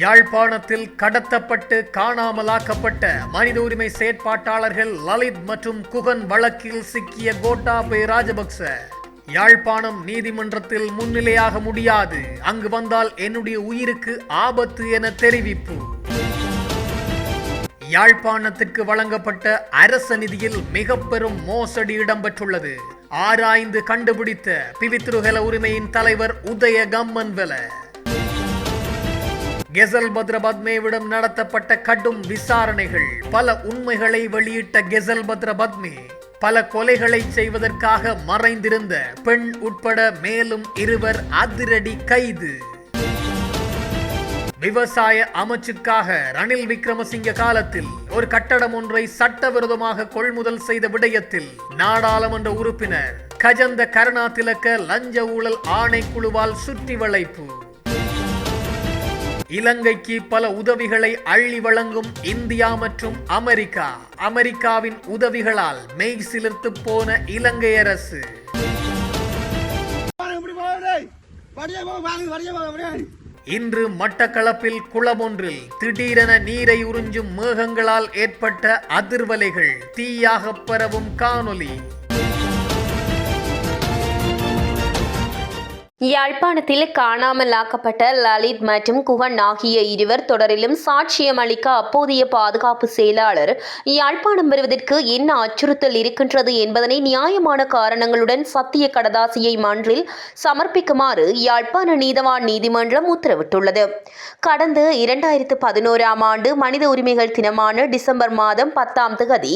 யாழ்ப்பாணத்தில் கடத்தப்பட்டு காணாமலாக்கப்பட்ட மனித உரிமை செயற்பாட்டாளர்கள் லலித் மற்றும் குகன் வழக்கில் சிக்கிய கோட்டாபய ராஜபக்ச யாழ்ப்பாணம் நீதிமன்றத்தில் முன்னிலையாக முடியாது, அங்கு வந்தால் என்னுடைய உயிருக்கு ஆபத்து என தெரிவிப்பு. யாழ்ப்பாணத்திற்கு வழங்கப்பட்ட அரச நிதியில் மிக பெரும் மோசடி இடம்பெற்றுள்ளது. ஆராய்ந்து கண்டுபிடித்த பிவித்ருஹெல உரிமையின் தலைவர் உதய கம்மன்வெல. கெசல் பத்ரபத்மேவிடம் நடத்தப்பட்ட கடும் விசாரணைகள். பல உண்மைகளை வெளியிட்ட கெசல் பத்ரபத்மே பல கொலைகளை செய்வதற்காக மறைந்திருந்த பெண் உட்பட மேலும் 2 அதிரடி கைது. விவசாய அமைச்சுக்காக ரணில் விக்ரமசிங்க காலத்தில் ஒரு கட்டடம் ஒன்றை சட்டவிரோதமாக கொள்முதல் செய்த விடயத்தில் நாடாளுமன்ற உறுப்பினர் கஜந்த கருணாதிலக்க லஞ்ச ஊழல் ஆணைக்குழுவால் சுற்றி வளைப்பு. இலங்கைக்கு பல உதவிகளை அள்ளி வழங்கும் இந்தியா மற்றும் அமெரிக்கா. அமெரிக்காவின் உதவிகளால் மெய் சிலிர்த்து போன இலங்கை அரசு. இன்று மட்டக்களப்பில் குளம் ஒன்றில் திடீரென நீரை உறிஞ்சும் மேகங்களால் ஏற்பட்ட அதிர்வலைகள். தீயாக பரவும் காணொலி. யாழ்ப்பாணத்தில் காணாமல் ஆக்கப்பட்ட லலித் மற்றும் குகன் ஆகிய 2 தொடரிலும் சாட்சியம் அளிக்க அப்போதைய பாதுகாப்பு செயலாளர் யாழ்ப்பாணம் வருவதற்கு என்ன அச்சுறுத்தல் இருக்கின்றது என்பதனை நியாயமான காரணங்களுடன் சத்திய கடதாசியை மன்றில் சமர்ப்பிக்குமாறு யாழ்ப்பாண நீதவான் நீதிமன்றம் உத்தரவிட்டுள்ளது. கடந்த 2011ஆம் ஆண்டு மனித உரிமைகள் தினமான டிசம்பர் மாதம் 10ஆம் தேதி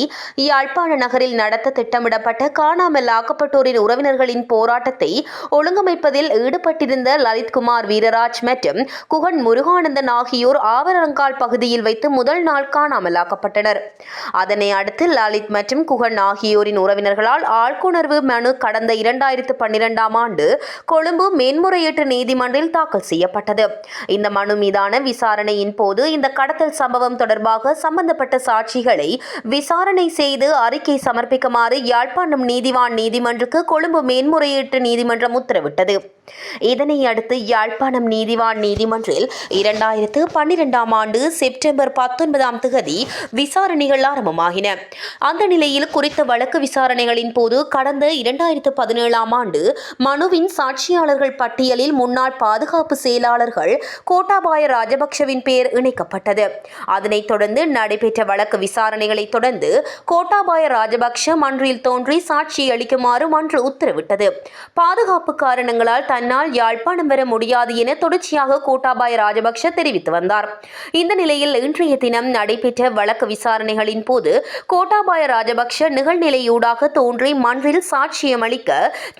யாழ்ப்பாண நகரில் நடத்த திட்டமிடப்பட்ட காணாமல் ஆக்கப்பட்டோரின் உறவினர்களின் போராட்டத்தை ஒழுங்கமைப்பதில் ஈடுபட்டிருந்த லலித்குமார் வீரராஜ் மற்றும் குகன் முருகானந்தன் ஆகியோர் ஆவரங்கால் பகுதியில் வைத்து முதல் நாள் காணாமலாக்கப்பட்டனர். அதனை அடுத்து லலித் மற்றும் குகன் ஆகியோரின் உறவினர்களால் ஆள்கொணர்வு மனு கடந்த 2012ஆம் ஆண்டு கொழும்பு மேன்முறையீட்டு நீதிமன்றில் தாக்கல் செய்யப்பட்டது. இந்த மனு மீதான விசாரணையின் போது இந்த கடத்தல் சம்பவம் தொடர்பாக சம்பந்தப்பட்ட சாட்சிகளை விசாரணை செய்து அறிக்கை சமர்ப்பிக்குமாறு யாழ்ப்பாணம் நீதிவான் நீதிமன்றுக்கு கொழும்பு மேன்முறையீட்டு நீதிமன்றம் உத்தரவிட்டது. இதனை அடுத்து யாழ்ப்பாணம் நீதிவான் நீதிமன்றில் 2012ஆம் ஆண்டு செப்டம்பர் 19ஆம் தேதி விசாரணைகள் ஆரம்பமாகின. அந்த நிலையில் குறித்த வழக்கு விசாரணைகளின் போது கடந்த 2017ஆம் ஆண்டு மனுவின் சாட்சியாளர்கள் பட்டியலில் முன்னாள் பாதுகாப்பு செயலாளர்கள் கோட்டாபாய ராஜபக்சவின் பெயர் இணைக்கப்பட்டது. அதனைத் தொடர்ந்து நடைபெற்ற வழக்கு விசாரணைகளை தொடர்ந்து கோட்டாபாய ராஜபக்ஷ மன்றில் தோன்றி சாட்சி அளிக்குமாறு மன்று உத்தரவிட்டது. பாதுகாப்பு காரணங்களால் தன்னால் யாழ்ப்பாணம் வர முடியாது என தொடர்ச்சியாக கோட்டாபாய ராஜபக்ஷ தெரிவித்து வந்தார். இந்த நிலையில் இன்றைய தினம் நடைபெற்ற வழக்கு விசாரணைகளின் போது கோட்டாபாய ராஜபக்ஷ நிகழ்நிலையூடாக தோன்றி மன்றில் சாட்சியம் அளிக்க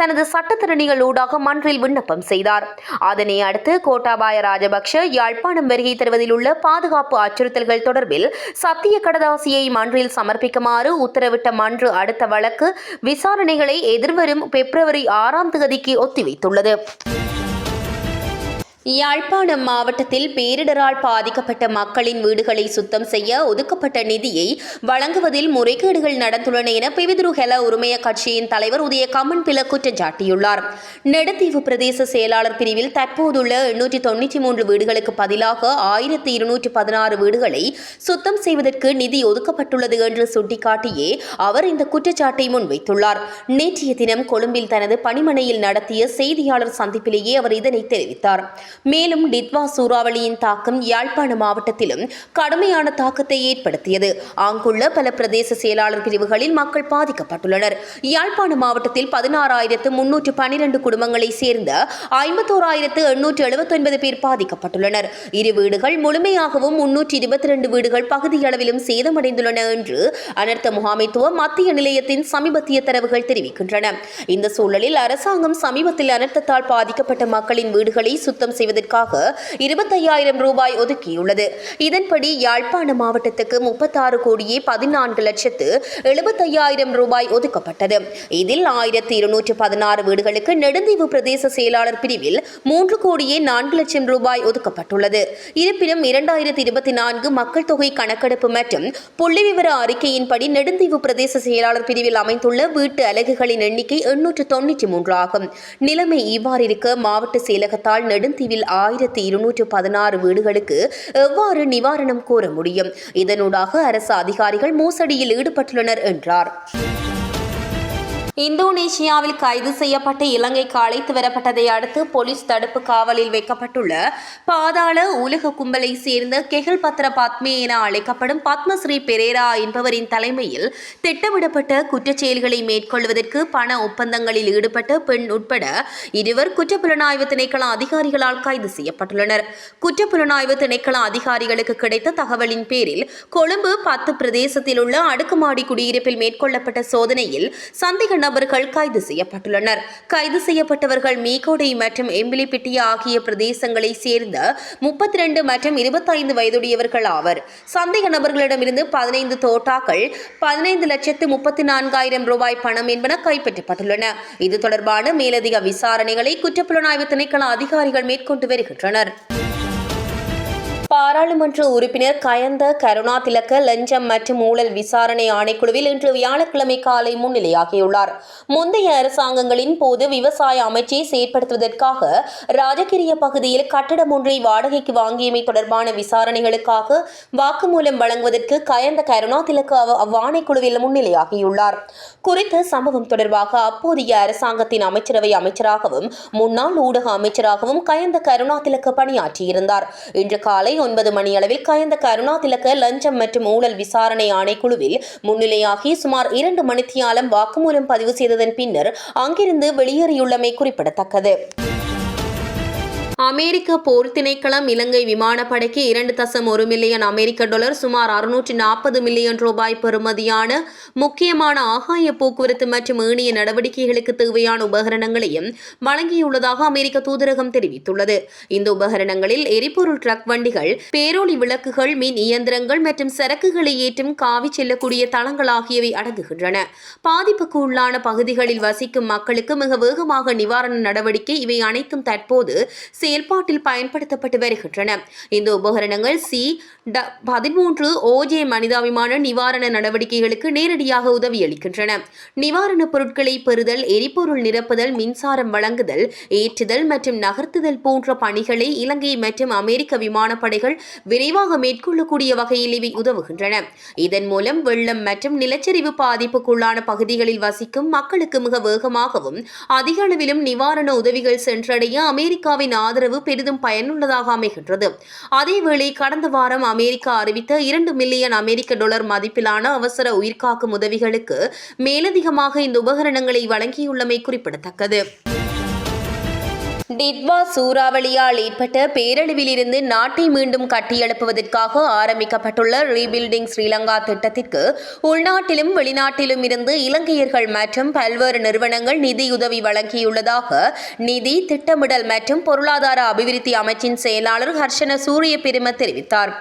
தனது சட்டத்திறனிகளூடாக மன்றில் விண்ணப்பம் செய்தார். அதனை அடுத்து கோட்டாபாய ராஜபக்ஷ யாழ்ப்பாணம் வருகை தருவதில் உள்ள பாதுகாப்பு அச்சுறுத்தல்கள் தொடர்பில் சத்திய கடதாசியை மன்றில் சமர்ப்பிக்குமாறு உத்தரவிட்ட மன்று அடுத்த வழக்கு விசாரணைகளை எதிர்வரும் பிப்ரவரி 6ஆம் தேதிக்கு ஒத்திவைத்துள்ளது. யாழ்ப்பாணம் மாவட்டத்தில் பேரிடரால் பாதிக்கப்பட்ட மக்களின் வீடுகளை சுத்தம் செய்ய ஒதுக்கப்பட்ட நிதியை வழங்குவதில் முறைகேடுகள் நடந்துள்ளன என பிவித்ருஹெல உரிமைய கட்சியின் தலைவர் உதய கம்மன்பில குற்றம் சாட்டியுள்ளார். நெடுந்தீவு பிரதேச செயலாளர் பிரிவில் தற்போதுள்ள 893 வீடுகளுக்கு பதிலாக 1216 வீடுகளை சுத்தம் செய்வதற்கு நிதி ஒதுக்கப்பட்டுள்ளது என்று சுட்டிக்காட்டியே அவர் இந்த குற்றச்சாட்டை முன்வைத்துள்ளார். நேற்றைய தினம் கொழும்பில் தனது பணிமனையில் நடத்திய செய்தியாளர் சந்திப்பிலேயே அவர் இதனை தெரிவித்தார். மேலும் டிட்வா சூறாவளியின் தாக்கம் யாழ்ப்பாண மாவட்டத்திலும் கடுமையான தாக்கத்தை ஏற்படுத்தியது. அங்குள்ள பல பிரதேச செயலாளர் பிரிவுகளில் மக்கள் பாதிக்கப்பட்டுள்ளனர். யாழ்ப்பாண மாவட்டத்தில் 16,312 குடும்பங்களை சேர்ந்த 51,879 பேர் பாதிக்கப்பட்டுள்ளனர். 2 வீடுகள் முழுமையாகவும் 322 வீடுகள் பகுதியளவிலும் சேதமடைந்துள்ளன என்று அனர்த்த முகாமைத்துவ மத்திய நிலையத்தின் சமீபத்திய தரவுகள் தெரிவிக்கின்றன. இந்த சூழலில் அரசாங்கம் சமீபத்தில் அனர்த்தத்தால் பாதிக்கப்பட்ட மக்களின் வீடுகளை சுத்தம் செய்வதற்காக 25,000 ரூபாய் ஒதுக்கியுள்ளது. இதன்படி யாழ்ப்பாண மாவட்டத்துக்கு 36,14,75,000 ரூபாய் ஒதுக்கப்பட்டது. இதில் 1,216 வீடுகளுக்கு நெடுந்தீவு பிரதேச செயலாளர் பிரிவில் 3,04,00,000 ரூபாய் ஒதுக்கப்பட்டுள்ளது. இருப்பினும் 2024 மக்கள் தொகை கணக்கெடுப்பு மற்றும் புள்ளிவிவர அறிக்கையின்படி நெடுந்தீவு பிரதேச செயலாளர் பிரிவில் அமைந்துள்ள வீட்டு அலகுகளின் எண்ணிக்கை 893 ஆகும். நிலைமை இவ்வாறு இருக்க மாவட்ட செயலகத்தால் நெடுந்தீவு முல்லைத்தீவில் 1216 வீடுகளுக்கு எவ்வாறு நிவாரணம் கோர முடியும்? இதனூடாக அரசு அதிகாரிகள் மோசடியில் ஈடுபட்டுள்ளனர் என்றார். இந்தோனேசியாவில் கைது செய்யப்பட்டு இலங்கைக்கு அழைத்து வரப்பட்டதை அடுத்து போலீஸ் தடுப்பு காவலில் வைக்கப்பட்டுள்ள பாதாள உலக கும்பலை சேர்ந்த கெஹல் பத்ர பத்மே என அழைக்கப்படும் பத்மஸ்ரீ பெரேரா என்பவரின் தலைமையில் திட்டமிடப்பட்ட குற்றச்செயல்களை மேற்கொள்வதற்கு பண ஒப்பந்தங்களில் ஈடுபட்ட பெண் உட்பட 2 குற்றப்புலனாய்வு திணைக்கள அதிகாரிகளால் கைது செய்யப்பட்டுள்ளனர். குற்றப்புலனாய்வு திணைக்கள அதிகாரிகளுக்கு கிடைத்த தகவலின் பேரில் கொழும்பு 10 பிரதேசத்தில் உள்ள அடுக்குமாடி குடியிருப்பில் மேற்கொள்ளப்பட்ட சோதனையில் சந்தேக நபர்கள் கைது செய்யப்பட்டுள்ளனர். கைது செய்யப்பட்டவர்கள் மீகோடை மற்றும் எம்பிலிப்பிட்டிய ஆகிய பிரதேசங்களை சேர்ந்த 32 மற்றும் 25 வயதுடையவர்கள் ஆவர். சந்தேக நபர்களிடமிருந்து 15 தோட்டாக்கள் 15,34,000 ரூபாய் பணம் என்பன கைப்பற்றப்பட்டுள்ளன. இது தொடர்பான மேலதிக விசாரணைகளை குற்றப்புலனாய்வு திணைக்கள அதிகாரிகள் மேற்கொண்டு வருகின்றனர். பாராளுமன்ற உறுப்பினர் கயந்த கருணாதிலக்க லஞ்சம் மற்றும் ஊழல் விசாரணை ஆணைக்குழுவில் இன்று வியாழக்கிழமை காலை முன்னிலையாகியுள்ளார். முந்தைய அரசாங்கங்களின் போது விவசாய அமைச்சை செயற்படுத்துவதற்காக ராஜகிரிய பகுதியில் கட்டடம் ஒன்றை வாடகைக்கு வாங்கியமை தொடர்பான விசாரணைகளுக்காக வாக்குமூலம் வழங்குவதற்கு கயந்த கருணாதிலக்க அவ்வாணைக்குழுவில் முன்னிலையாகியுள்ளார். குறித்த சம்பவம் தொடர்பாக அப்போதைய அரசாங்கத்தின் அமைச்சரவை அமைச்சராகவும் முன்னாள் ஊடக அமைச்சராகவும் கயந்த கருணாதிலக்க பணியாற்றியிருந்தார். இன்று காலை 9 மணியளவில் கயந்த கருணாதிலக்க லஞ்சம் மற்றும் ஊழல் விசாரணை ஆணைக்குழுவில் முன்னிலையாகி சுமார் 2 மணித்தியாலம் வாக்குமூலம் பதிவு செய்ததன் பின்னர் அங்கிருந்து வெளியேறியுள்ளமை குறிப்பிடத்தக்கது. அமெரிக்க போர் திணைக்களம் இலங்கை விமானப்படைக்கு 2.1 மில்லியன் அமெரிக்க டாலர் சுமார் 640 மில்லியன் ரூபாய் பெறுமதியான முக்கியமான ஆகாய போக்குவரத்து மற்றும் ஏனைய நடவடிக்கைகளுக்கு தேவையான உபகரணங்களையும் வழங்கியுள்ளதாக அமெரிக்க தூதரகம் தெரிவித்துள்ளது. இந்த உபகரணங்களில் எரிபொருள் ட்ரக் வண்டிகள், பேரொளி விளக்குகள், மின் இயந்திரங்கள் மற்றும் சரக்குகளை ஏற்றும் காவி செல்லக்கூடிய தளங்கள் ஆகியவை அடங்குகின்றன. பாதிப்புக்கு உள்ளான பகுதிகளில் வசிக்கும் மக்களுக்கு மிக வேகமாக நிவாரண நடவடிக்கை இவை அனைத்தும் தற்போது செயல்பாட்டில் பயன்படுத்தப்பட்டு வருகின்றன. இந்த உபகரணங்கள் C-13 OJ மனிதாபிமான நிவாரண நடவடிக்கைகளுக்கு நேரடியாக உதவியளிக்கின்றன. நிவாரணப் பொருட்களை பெறுதல், எரிபொருள் நிரப்புதல், மின்சாரம் வழங்குதல், ஏற்றுதல் மற்றும் நகர்த்துதல் போன்ற பணிகளை இலங்கை மற்றும் அமெரிக்க விமானப்படைகள் விரைவாக மேற்கொள்ளக்கூடிய வகையில் இவை உதவுகின்றன. இதன் மூலம் வெள்ளம் மற்றும் நிலச்சரிவு பாதிப்புக்குள்ளான பகுதிகளில் வசிக்கும் மக்களுக்கு மிக வேகமாகவும் அதிக அளவிலும் நிவாரண உதவிகள் சென்றடைய அமெரிக்காவின் ஆதரவு பெரிதும் பயனுள்ளதாக அமைகின்றது. அதேவேளை கடந்த வாரம் அமெரிக்கா அறிவித்த 2 மில்லியன் அமெரிக்க டாலர் மதிப்பிலான அவசர உயிர்காக்கும் உதவிகளுக்கு மேலதிகமாக இந்த உபகரணங்களை வழங்கியுள்ளமை குறிப்பிடத்தக்கது. டிட்வா சூறாவளியால் ஏற்பட்ட பேரழிவிலிருந்து நாட்டை மீண்டும் கட்டியெழுப்புவதற்காக ஆரம்பிக்கப்பட்டுள்ள ரீபில்டிங் ஸ்ரீலங்கா திட்டத்திற்கு உள்நாட்டிலும் வெளிநாட்டிலும் இருந்து இலங்கையர்கள் மற்றும் பல்வேறு நிறுவனங்கள் நிதியுதவி வழங்கியுள்ளதாக நிதி, திட்டமிடல் மற்றும் பொருளாதார அபிவிருத்தி அமைச்சின் செயலாளர் ஹர்ஷன சூரியபிரம தெரிவித்தார்.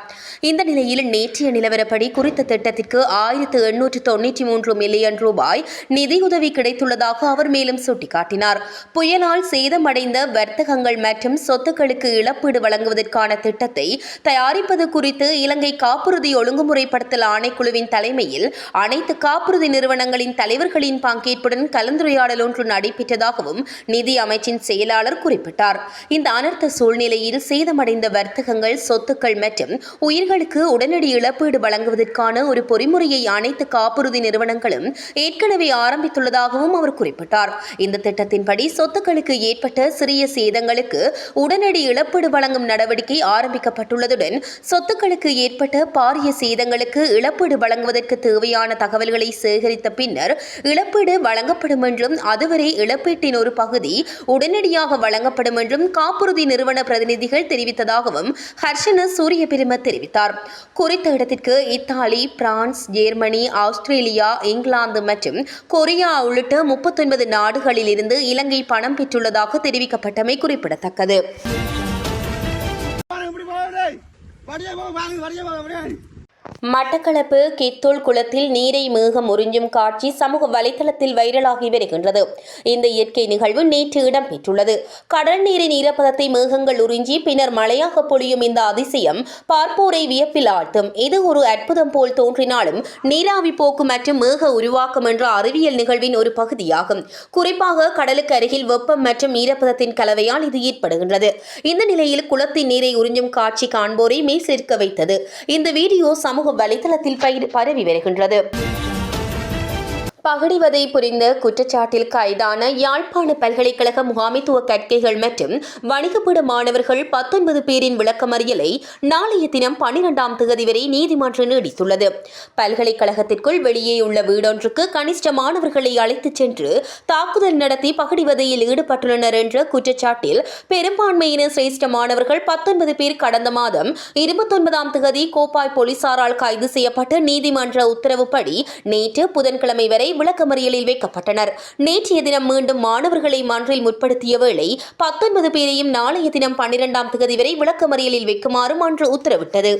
இந்த நிலையில் நேற்றைய நிலவரப்படி குறித்த திட்டத்திற்கு 1893 மில்லியன் ரூபாய் நிதியுதவி கிடைத்துள்ளதாக அவர் மேலும் சுட்டிக்காட்டினார். புயலால் சேதமடைந்த வர்த்தகங்கள் மற்றும் சொத்துக்களுக்கு இழப்பீடு வழங்குவதற்கான திட்டத்தை தயாரிப்பது குறித்து இலங்கை காப்புறுதி ஒழுங்குமுறைப்படுத்தல் ஆணைக்குழுவின் தலைமையில் அனைத்து காப்புறுதி நிறுவனங்களின் தலைவர்களின் பங்கேற்புடன் கலந்துரையாடல் ஒன்று நடைபெற்றதாகவும் நிதி அமைச்சின் செயலாளர் குறிப்பிட்டார். இந்த அனர்த்த சூழ்நிலையில் சேதமடைந்த வர்த்தகங்கள், சொத்துக்கள் மற்றும் உயிர்களுக்கு உடனடி இழப்பீடு வழங்குவதற்கான ஒரு பொறிமுறையை அனைத்து காப்புறுதி நிறுவனங்களும் ஏற்கனவே ஆரம்பித்துள்ளதாகவும் அவர் குறிப்பிட்டார். இந்த திட்டத்தின்படி சொத்துக்களுக்கு ஏற்பட்ட சிறிய சேதங்களுக்கு உடனடி இழப்பீடு வழங்கும் நடவடிக்கை ஆரம்பிக்கப்பட்டுள்ளதுடன் சொத்துக்களுக்கு ஏற்பட்ட பாரிய சேதங்களுக்கு இழப்பீடு வழங்குவதற்கு தேவையான தகவல்களை சேகரித்த பின்னர் இழப்பீடு வழங்கப்படும் என்றும் அதுவரை இழப்பீட்டின் ஒரு பகுதி உடனடியாக வழங்கப்படும் என்றும் காப்புறுதி நிறுவன பிரதிநிதிகள் தெரிவித்ததாகவும் ஹர்ஷன சூரியபிரம தெரிவித்தார். குறித்த இடத்திற்கு Italy, France, Germany, Australia, England மற்றும் கொரியா உள்ளிட்ட 39 நாடுகளில் இருந்து இலங்கை பணம் பெற்றுள்ளதாக தெரிவிக்கப்பட்டமை குறிப்பிடத்தக்கது. மட்டக்களப்பு கித்தூள் குளத்தில் நீரை மேகம் உறிஞ்சும் காட்சி சமூக வலைதளத்தில் வைரலாகி வருகின்றது. இந்த இயற்கை நிகழ்வு நேற்று இடம்பெற்றுள்ளது. கடல் நீரின் ஈரப்பதத்தை மேகங்கள் உறிஞ்சி பின்னர் மழையாக பொழியும் இந்த அதிசயம் பார்ப்போரை வியப்பில் ஆழ்த்தும். இது ஒரு அற்புதம் போல் தோன்றினாலும் நீராவி போக்கு மற்றும் மேக உருவாக்கம் என்ற அறிவியல் நிகழ்வின் ஒரு பகுதியாகும். குறிப்பாக கடலுக்கு அருகில் வெப்பம் மற்றும் ஈரப்பதத்தின் கலவையால் இது ஏற்படுகின்றது. இந்த நிலையில் குளத்தின் நீரை உறிஞ்சும் காட்சி காண்போரை மெய்சிலிர்க்க வைத்தது. இந்த வீடியோ சமூக வலைதளத்தில் பரவி வருகின்றது. பகடிவதை புரிந்த குற்றச்சாட்டில் கைதான யாழ்ப்பாண பல்கலைக்கழக முகாமைத்துவ கற்கைகள் மற்றும் வணிகப்பீட மாணவர்கள் 19 பேரின் விளக்கமறியலை நாளைய தினம் 12ஆம் தேதி வரை நீதிமன்றம் நீடித்துள்ளது. பல்கலைக்கழகத்திற்குள் வெளியே உள்ள வீடொன்றுக்கு கனிஷ்ட மாணவர்களை அழைத்துச் சென்று தாக்குதல் நடத்தி பகடிவதையில் ஈடுபட்டுள்ளனர் என்ற குற்றச்சாட்டில் பெரும்பான்மையின சிரேஷ்ட மாணவர்கள் 19 பேர் கடந்த மாதம் 29ஆம் தேதி கோப்பாய் போலீசாரால் கைது செய்யப்பட்டு நீதிமன்ற உத்தரவுப்படி நேற்று புதன்கிழமை வரை விளக்கமறியலில் வைக்கப்பட்டனர். நேற்றைய தினம் மீண்டும் மாணவர்களை மன்றில் முற்படுத்திய வேளை 19 பேரையும் நாளைய தினம் 12ஆம் தேதி வரை விளக்கமறியலில் வைக்குமாறு மன்று உத்தரவிட்டது.